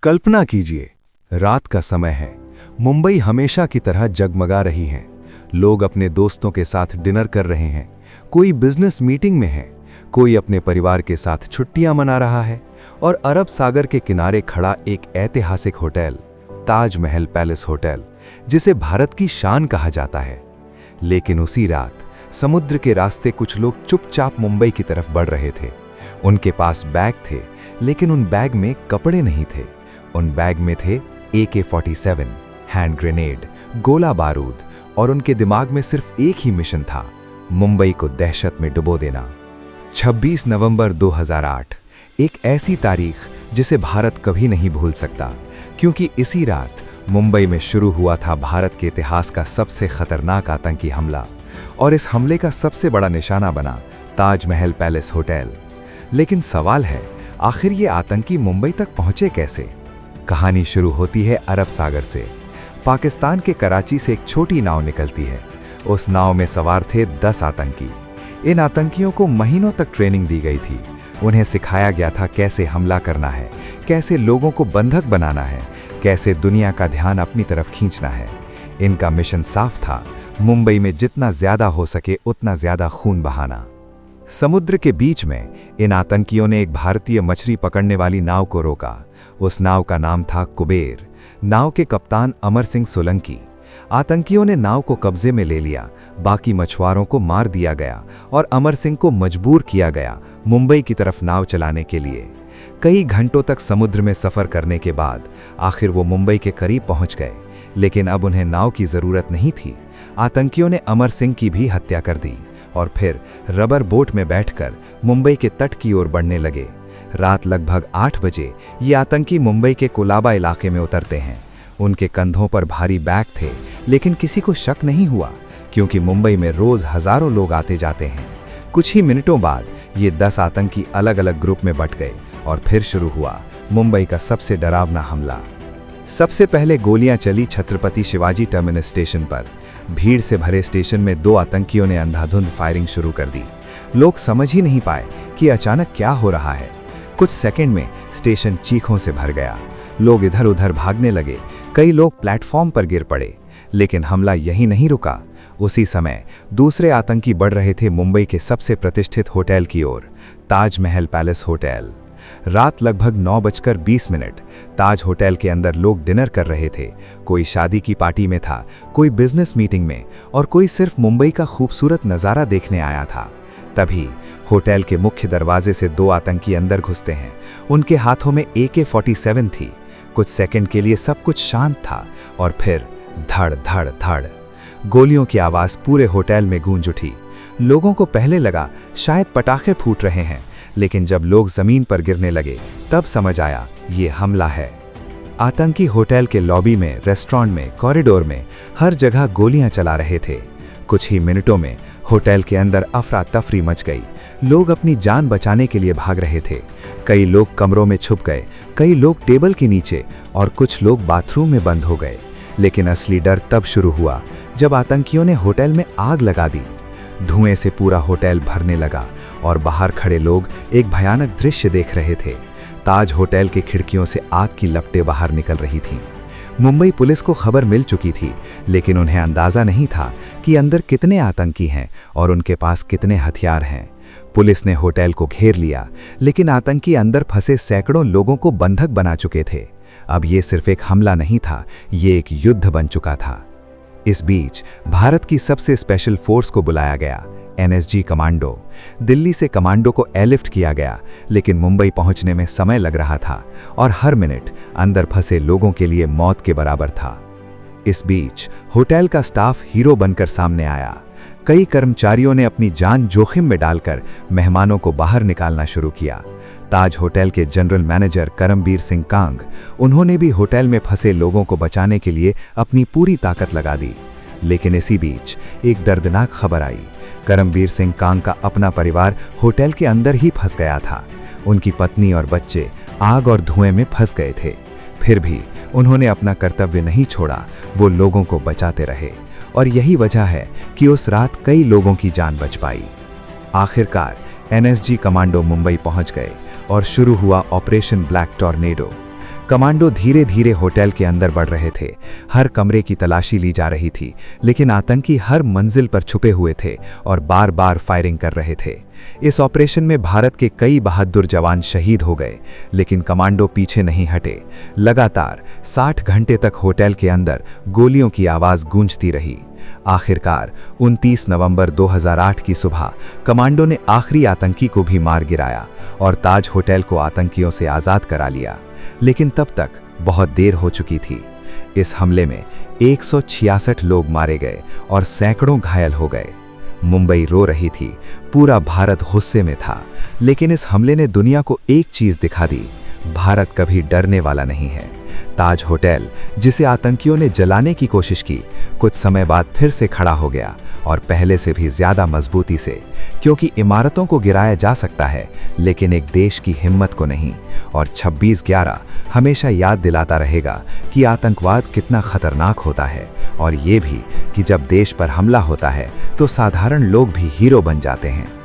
कल्पना कीजिए, रात का समय है। मुंबई हमेशा की तरह जगमगा रही है। लोग अपने दोस्तों के साथ डिनर कर रहे हैं, कोई बिजनेस मीटिंग में है, कोई अपने परिवार के साथ छुट्टियां मना रहा है और अरब सागर के किनारे खड़ा एक ऐतिहासिक होटल, ताजमहल पैलेस होटल, जिसे भारत की शान कहा जाता है। लेकिन उसी रात समुद्र के रास्ते कुछ लोग चुपचाप मुंबई की तरफ बढ़ रहे थे। उनके पास बैग थे, लेकिन उन बैग में कपड़े नहीं थे। उन बैग में थे AK-47, हैंड ग्रेनेड, गोला बारूद, और उनके दिमाग में सिर्फ एक ही मिशन था, मुंबई को दहशत में डुबो देना। 26 नवंबर 2008, एक ऐसी तारीख जिसे भारत कभी नहीं भूल सकता, क्योंकि इसी रात मुंबई में शुरू हुआ था भारत के इतिहास का सबसे खतरनाक आतंकी हमला, और इस हमले का सबसे बड़ा निशाना बना ताजमहल पैलेस होटल। लेकिन सवाल है, आखिर ये आतंकी मुंबई तक पहुंचे कैसे? कहानी शुरू होती है अरब सागर से। पाकिस्तान के कराची से एक छोटी नाव निकलती है। उस नाव में सवार थे 10 आतंकी। इन आतंकियों को महीनों तक ट्रेनिंग दी गई थी। उन्हें सिखाया गया था कैसे हमला करना है, कैसे लोगों को बंधक बनाना है, कैसे दुनिया का ध्यान अपनी तरफ खींचना है। इनका मिशन साफ था, मुंबई में जितना ज्यादा हो सके उतना ज्यादा खून बहाना। समुद्र के बीच में इन आतंकियों ने एक भारतीय मछली पकड़ने वाली नाव को रोका। उस नाव का नाम था कुबेर। नाव के कप्तान अमर सिंह सोलंकी। आतंकियों ने नाव को कब्जे में ले लिया, बाकी मछुआरों को मार दिया गया और अमर सिंह को मजबूर किया गया मुंबई की तरफ नाव चलाने के लिए। कई घंटों तक समुद्र में सफर करने के बाद आखिर वो मुंबई के करीब पहुंच गए, लेकिन अब उन्हें नाव की जरूरत नहीं थी। आतंकियों ने अमर सिंह की भी हत्या कर दी और फिर रबर बोट में बैठकर मुंबई के तट की ओर बढ़ने लगे। रात लगभग 8 बजे ये आतंकी मुंबई के कोलाबा इलाके में उतरते हैं। उनके कंधों पर भारी बैग थे, लेकिन किसी को शक नहीं हुआ, क्योंकि मुंबई में रोज हजारों लोग आते जाते हैं। कुछ ही मिनटों बाद ये 10 आतंकी अलग अलग ग्रुप में बंट गए और फिर शुरू हुआ मुंबई का सबसे डरावना हमला। सबसे पहले गोलियां चली छत्रपति शिवाजी टर्मिनस स्टेशन पर। भीड़ से भरे स्टेशन में 2 आतंकियों ने अंधाधुंध फायरिंग शुरू कर दी। लोग समझ ही नहीं पाए कि अचानक क्या हो रहा है। कुछ सेकंड में स्टेशन चीखों से भर गया। लोग इधर उधर भागने लगे, कई लोग प्लेटफॉर्म पर गिर पड़े। लेकिन हमला यहीं नहीं रुका। उसी समय दूसरे आतंकी बढ़ रहे थे मुंबई के सबसे प्रतिष्ठित होटल की ओर, ताजमहल पैलेस होटल। रात लगभग 9:20। ताज होटल के अंदर लोग डिनर कर रहे थे। कोई शादी की पार्टी में था, कोई बिजनेस मीटिंग में, और कोई सिर्फ मुंबई का खूबसूरत नज़ारा देखने आया था। तभी होटल के मुख्य दरवाजे से 2 आतंकी अंदर घुसते हैं। उनके हाथों में AK-47 थी। कुछ सेकंड के लिए सब कुछ शांत था और फिर धड़ धड़ धड़ गोलियों की आवाज़ पूरे होटल में गूंज उठी। लोगों को पहले लगा शायद पटाखे फूट रहे हैं, लेकिन जब लोग जमीन पर गिरने लगे तब समझ आया ये हमला है। आतंकी होटल के लॉबी में, रेस्टोरेंट में, कॉरिडोर में हर जगह गोलियां चला रहे थे। कुछ ही मिनटों में होटल के अंदर अफरा तफरी मच गई। लोग अपनी जान बचाने के लिए भाग रहे थे। कई लोग कमरों में छुप गए, कई लोग टेबल के नीचे, और कुछ लोग बाथरूम में बंद हो गए। लेकिन असली डर तब शुरू हुआ जब आतंकियों ने होटल में आग लगा दी। धुएं से पूरा होटल भरने लगा और बाहर खड़े लोग एक भयानक दृश्य देख रहे थे। ताज होटल की खिड़कियों से आग की लपटें बाहर निकल रही थीं। मुंबई पुलिस को खबर मिल चुकी थी, लेकिन उन्हें अंदाजा नहीं था कि अंदर कितने आतंकी हैं और उनके पास कितने हथियार हैं। पुलिस ने होटल को घेर लिया, लेकिन आतंकी अंदर फंसे सैकड़ों लोगों को बंधक बना चुके थे। अब ये सिर्फ एक हमला नहीं था, ये एक युद्ध बन चुका था। इस बीच भारत की सबसे स्पेशल फोर्स को बुलाया गया, NSG कमांडो। दिल्ली से कमांडो को एयरलिफ्ट किया गया, लेकिन मुंबई पहुंचने में समय लग रहा था और हर मिनट अंदर फंसे लोगों के लिए मौत के बराबर था। इस बीच होटल का स्टाफ हीरो बनकर सामने आया। कई कर्मचारियों ने अपनी जान जोखिम में डालकर मेहमानों को बाहर निकालना शुरू किया। ताज होटल के जनरल मैनेजर करमबीर सिंह कांग, उन्होंने भी होटल में फंसे लोगों को बचाने के लिए अपनी पूरी ताकत लगा दी। लेकिन इसी बीच एक दर्दनाक खबर आई। करमबीर सिंह कांग का अपना परिवार होटल के अंदर ही फंस गया था। उनकी पत्नी और बच्चे आग और धुएं में फंस गए थे। फिर भी उन्होंने अपना कर्तव्य नहीं छोड़ा, वो लोगों को बचाते रहे, और यही वजह है कि उस रात कई लोगों की जान बच पाई। आखिरकार NSG कमांडो मुंबई पहुंच गए और शुरू हुआ ऑपरेशन ब्लैक टॉर्नेडो। कमांडो धीरे धीरे होटल के अंदर बढ़ रहे थे। हर कमरे की तलाशी ली जा रही थी, लेकिन आतंकी हर मंजिल पर छुपे हुए थे और बार बार फायरिंग कर रहे थे। इस ऑपरेशन में भारत के कई बहादुर जवान शहीद हो गए, लेकिन कमांडो पीछे नहीं हटे। लगातार 60 घंटे तक होटल के अंदर गोलियों की आवाज गूंजती रही। आखिरकार 29 नवंबर 2008 की सुबह कमांडो ने आखिरी आतंकी को भी मार गिराया और ताज होटल को आतंकियों से आज़ाद करा लिया। लेकिन तब तक बहुत देर हो चुकी थी। इस हमले में 166 लोग मारे गए और सैकड़ों घायल हो गए। मुंबई रो रही थी, पूरा भारत गुस्से में था, लेकिन इस हमले ने दुनिया को एक चीज दिखा दी: भारत कभी डरने वाला नहीं है। ताज होटल, जिसे आतंकियों ने जलाने की कोशिश की, कुछ समय बाद फिर से खड़ा हो गया, और पहले से भी ज्यादा मजबूती से, क्योंकि इमारतों को गिराया जा सकता है, लेकिन एक देश की हिम्मत को नहीं। और 26/11 हमेशा याद दिलाता रहेगा कि आतंकवाद कितना खतरनाक होता है, और ये भी कि जब देश पर हमला होता है तो साधारण लोग भी हीरो बन जाते हैं।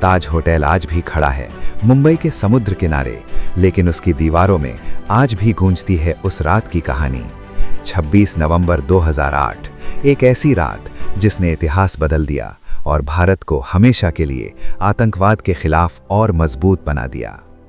ताज होटल आज भी खड़ा है मुंबई के समुद्र किनारे, लेकिन उसकी दीवारों में आज भी गूंजती है उस रात की कहानी। 26 नवंबर 2008, एक ऐसी रात जिसने इतिहास बदल दिया और भारत को हमेशा के लिए आतंकवाद के खिलाफ और मजबूत बना दिया।